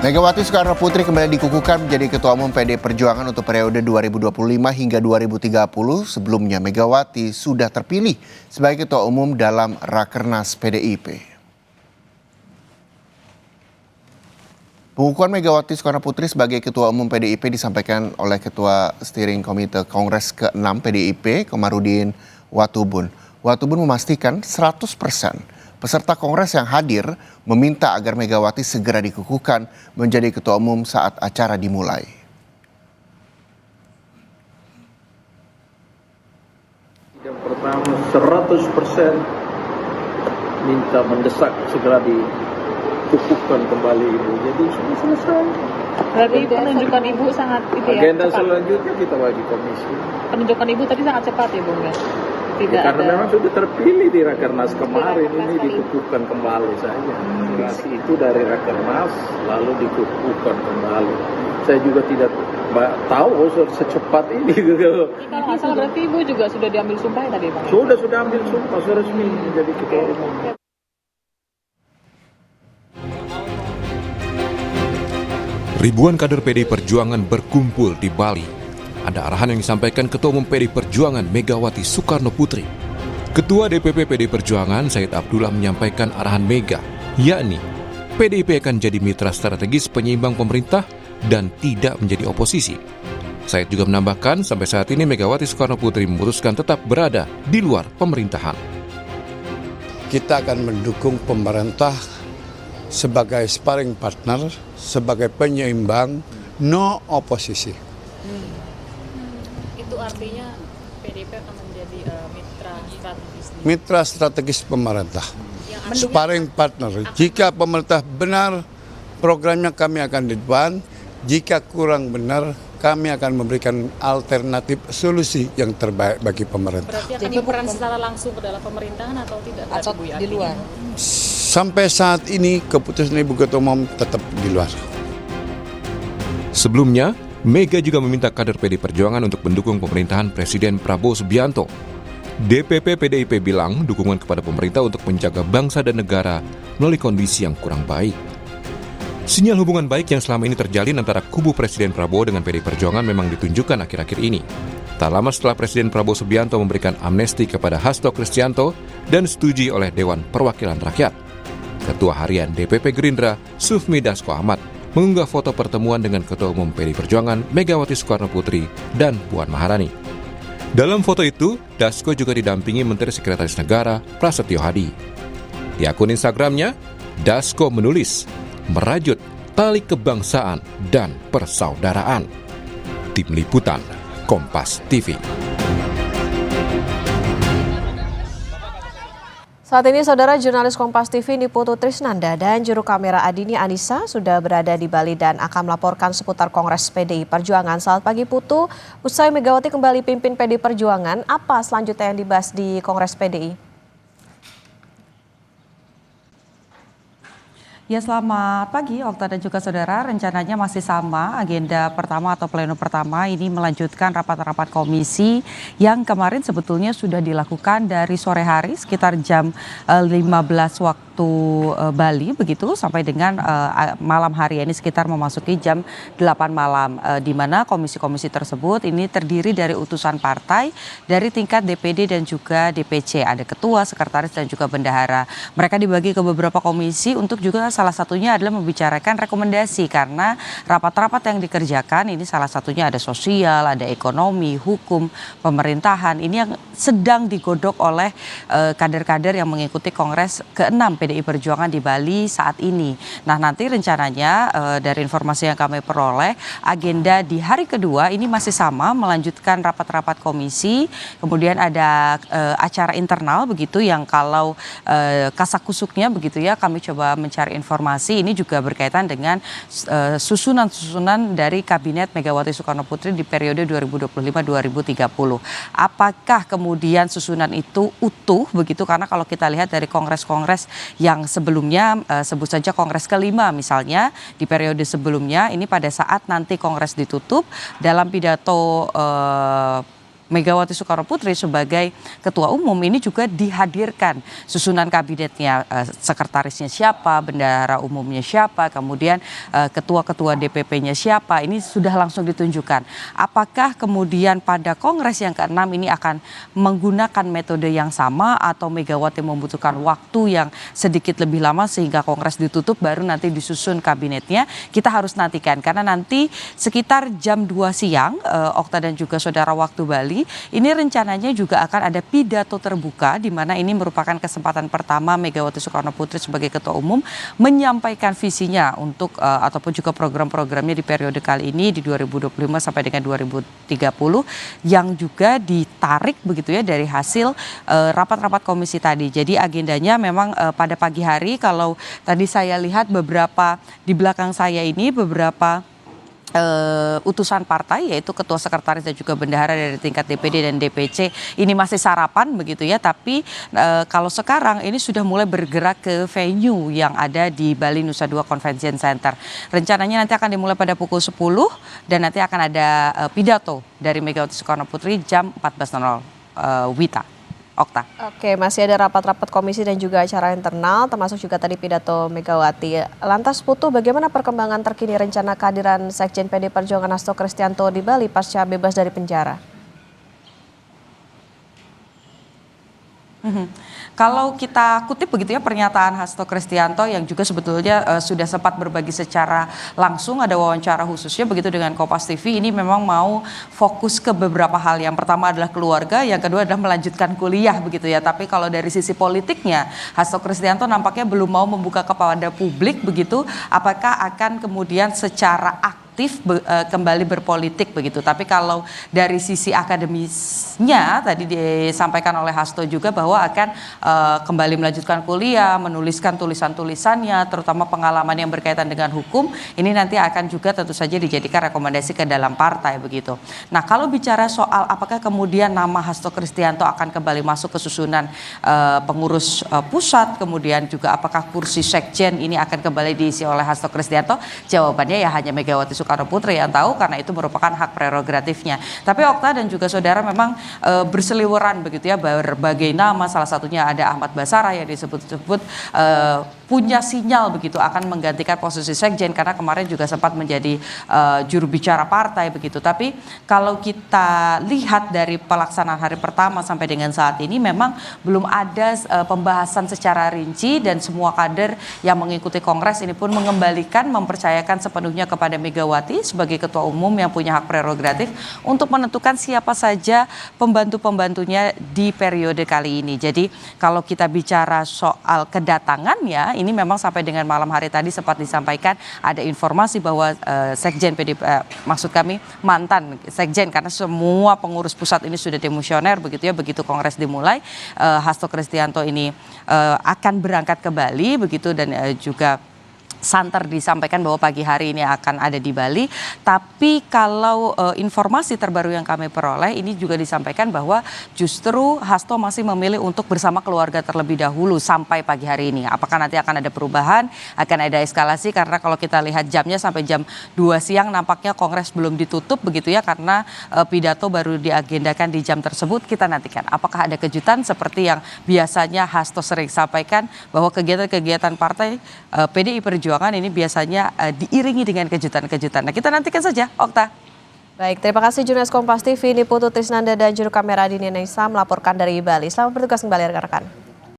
Megawati Soekarno Putri kembali dikukuhkan menjadi Ketua Umum PD Perjuangan untuk periode 2025 hingga 2030. Sebelumnya Megawati sudah terpilih sebagai Ketua Umum dalam Rakernas PDIP. Pengukuhan Megawati Soekarno Putri sebagai Ketua Umum PDIP disampaikan oleh Ketua Steering Komite Kongres ke-6 PDIP, Komarudin Watubun. Watubun memastikan 100% peserta Kongres yang hadir meminta agar Megawati segera dikukuhkan menjadi Ketua Umum saat acara dimulai. Yang pertama 100% minta mendesak segera dikukuhkan kembali Ibu. Jadi sudah selesai. Berarti penunjukan Ibu sangat agenda cepat. Selanjutnya kita bagi komisi. Penunjukan Ibu tadi sangat cepat ya Bung ya? Tidak Ya, karena ada. memang sudah terpilih di Rakernas kemarin, ini dikukuhkan kembali saja. Aspirasi itu dari Rakernas lalu dikukuhkan kembali. Saya juga tidak tahu secepat ini. Kalau nggak salah berarti Ibu juga sudah diambil sumpah ya tadi Bang? Sudah ambil sumpah, sudah resmi menjadi ketua umum. Ribuan kader PDI Perjuangan berkumpul di Bali. Ada arahan yang disampaikan Ketua Umum PDI Perjuangan Megawati Soekarno Putri. Ketua DPP PDI Perjuangan Said Abdullah menyampaikan arahan Mega, yakni PDIP akan jadi mitra strategis penyeimbang pemerintah dan tidak menjadi oposisi. Said juga menambahkan sampai saat ini Megawati Soekarno Putri memutuskan tetap berada di luar pemerintahan. Kita akan mendukung pemerintah sebagai sparring partner, sebagai penyeimbang, no oposisi. Itu artinya PDIP akan menjadi mitra strategis. Mitra strategis pemerintah, sparring partner. Jika pemerintah benar, programnya kami akan di depan. Jika kurang benar, kami akan memberikan alternatif solusi yang terbaik bagi pemerintah. Berarti akan berperan secara langsung ke dalam pemerintahan atau tidak? Atau di luar? Sampai saat ini keputusan Ibu Ketua Umum tetap di luar. Sebelumnya, Mega juga meminta kader PDI Perjuangan untuk mendukung pemerintahan Presiden Prabowo Subianto. DPP PDIP bilang dukungan kepada pemerintah untuk menjaga bangsa dan negara melalui kondisi yang kurang baik. Sinyal hubungan baik yang selama ini terjalin antara kubu Presiden Prabowo dengan PDI Perjuangan memang ditunjukkan akhir-akhir ini. Tak lama setelah Presiden Prabowo Subianto memberikan amnesti kepada Hasto Kristianto dan disetujui oleh Dewan Perwakilan Rakyat. Ketua Harian DPP Gerindra, Sufmi Dasko Ahmad, mengunggah foto pertemuan dengan Ketua Umum PDI Perjuangan Megawati Soekarno Putri dan Puan Maharani. Dalam foto itu, Dasko juga didampingi Menteri Sekretaris Negara Prasetyo Hadi. Di akun Instagramnya, Dasko menulis, merajut tali kebangsaan dan persaudaraan. Tim Liputan, Kompas TV. Saat ini saudara jurnalis Kompas TV Niputu Trisnanda dan juru kamera Adini Anissa sudah berada di Bali dan akan melaporkan seputar Kongres PDI Perjuangan. Selamat pagi Putu, usai Megawati kembali pimpin PDI Perjuangan, apa selanjutnya yang dibahas di Kongres PDI? Ya, selamat pagi Okta dan juga saudara. Rencananya masih sama, agenda pertama atau pleno pertama ini melanjutkan rapat-rapat komisi yang kemarin sebetulnya sudah dilakukan dari sore hari sekitar jam 15 waktu Bali begitu sampai dengan malam hari ini sekitar memasuki jam 8 malam, di mana komisi-komisi tersebut ini terdiri dari utusan partai dari tingkat DPD dan juga DPC. Ada ketua, sekretaris dan juga bendahara. Mereka dibagi ke beberapa komisi untuk juga salah satunya adalah membicarakan rekomendasi, karena rapat-rapat yang dikerjakan ini salah satunya ada sosial, ada ekonomi, hukum, pemerintahan. Ini yang sedang digodok oleh kader-kader yang mengikuti Kongres ke-6 PDI Perjuangan di Bali saat ini. Nah, nanti rencananya dari informasi yang kami peroleh, agenda di hari kedua ini masih sama, melanjutkan rapat-rapat komisi. Kemudian ada acara internal begitu yang kalau kasakusuknya begitu ya, kami coba mencari informasi ini juga berkaitan dengan susunan-susunan dari Kabinet Megawati Soekarno Putri di periode 2025-2030. Apakah kemudian susunan itu utuh begitu? Karena kalau kita lihat dari kongres-kongres yang sebelumnya, sebut saja Kongres ke-5 misalnya, di periode sebelumnya ini pada saat nanti Kongres ditutup, dalam pidato Megawati Soekarno Putri sebagai Ketua Umum ini juga dihadirkan susunan kabinetnya, sekretarisnya siapa, bendahara umumnya siapa, kemudian ketua-ketua DPP-nya siapa, ini sudah langsung ditunjukkan. Apakah kemudian pada Kongres yang ke-6 ini akan menggunakan metode yang sama atau Megawati membutuhkan waktu yang sedikit lebih lama sehingga Kongres ditutup baru nanti disusun kabinetnya, kita harus nantikan karena nanti sekitar jam 2 siang Okta dan juga saudara waktu Bali ini rencananya juga akan ada pidato terbuka di mana ini merupakan kesempatan pertama Megawati Soekarno Putri sebagai Ketua Umum menyampaikan visinya untuk ataupun juga program-programnya di periode kali ini di 2025 sampai dengan 2030 yang juga ditarik begitu ya dari hasil rapat-rapat komisi tadi. Jadi agendanya memang pada pagi hari kalau tadi saya lihat beberapa di belakang saya ini beberapa utusan partai yaitu ketua sekretaris dan juga bendahara dari tingkat DPD dan DPC ini masih sarapan begitu ya, tapi kalau sekarang ini sudah mulai bergerak ke venue yang ada di Bali Nusa Dua Convention Center. Rencananya nanti akan dimulai pada pukul 10 dan nanti akan ada pidato dari Megawati Soekarno Putri jam 14.00 Wita. Okta. Oke, masih ada rapat-rapat komisi dan juga acara internal, termasuk juga tadi pidato Megawati. Lantas Putu, bagaimana perkembangan terkini rencana kehadiran Sekjen PD Perjuangan Hasto Kristianto di Bali pasca bebas dari penjara? Kalau kita kutip begitu ya pernyataan Hasto Kristianto yang juga sebetulnya sudah sempat berbagi secara langsung, ada wawancara khususnya begitu dengan Kompas TV, ini memang mau fokus ke beberapa hal. Yang pertama adalah keluarga, yang kedua adalah melanjutkan kuliah begitu ya. Tapi kalau dari sisi politiknya Hasto Kristianto nampaknya belum mau membuka kepada publik begitu apakah akan kemudian secara aktif kembali berpolitik begitu. Tapi kalau dari sisi akademisnya tadi disampaikan oleh Hasto juga bahwa akan kembali melanjutkan kuliah, menuliskan tulisan-tulisannya, terutama pengalaman yang berkaitan dengan hukum, ini nanti akan juga tentu saja dijadikan rekomendasi ke dalam partai begitu. Nah kalau bicara soal apakah kemudian nama Hasto Kristianto akan kembali masuk ke susunan pengurus pusat, kemudian juga apakah kursi sekjen ini akan kembali diisi oleh Hasto Kristianto, jawabannya ya hanya Megawati Soekarno Putri yang tahu karena itu merupakan hak prerogatifnya. Tapi Okta dan juga saudara memang berseliweran begitu ya berbagai nama, salah satunya ada Ahmad Basarah yang disebut-sebut punya sinyal begitu akan menggantikan posisi sekjen karena kemarin juga sempat menjadi juru bicara partai begitu. Tapi kalau kita lihat dari pelaksanaan hari pertama sampai dengan saat ini memang belum ada pembahasan secara rinci dan semua kader yang mengikuti Kongres ini pun mengembalikan mempercayakan sepenuhnya kepada Megawati sebagai Ketua Umum yang punya hak prerogatif untuk menentukan siapa saja pembantu-pembantunya di periode kali ini. Jadi kalau kita bicara soal kedatangannya, ini memang sampai dengan malam hari tadi sempat disampaikan ada informasi bahwa Sekjen maksud kami mantan Sekjen karena semua pengurus pusat ini sudah demosioner begitu ya, begitu Kongres dimulai Hasto Kristianto ini akan berangkat ke Bali begitu dan juga santer disampaikan bahwa pagi hari ini akan ada di Bali. Tapi kalau informasi terbaru yang kami peroleh ini juga disampaikan bahwa justru Hasto masih memilih untuk bersama keluarga terlebih dahulu sampai pagi hari ini. Apakah nanti akan ada perubahan, akan ada eskalasi karena kalau kita lihat jamnya sampai jam 2 siang nampaknya Kongres belum ditutup begitu ya karena pidato baru diagendakan di jam tersebut. Kita nantikan apakah ada kejutan seperti yang biasanya Hasto sering sampaikan bahwa kegiatan-kegiatan partai PDI Perjuangan ini biasanya diiringi dengan kejutan-kejutan. Nah kita nantikan saja, Okta. Baik, terima kasih jurnalis Kompas TV, ini Putu Trisnanda dan juru kamera Adini Naisa melaporkan dari Bali. Selamat bertugas kembali rekan-rekan.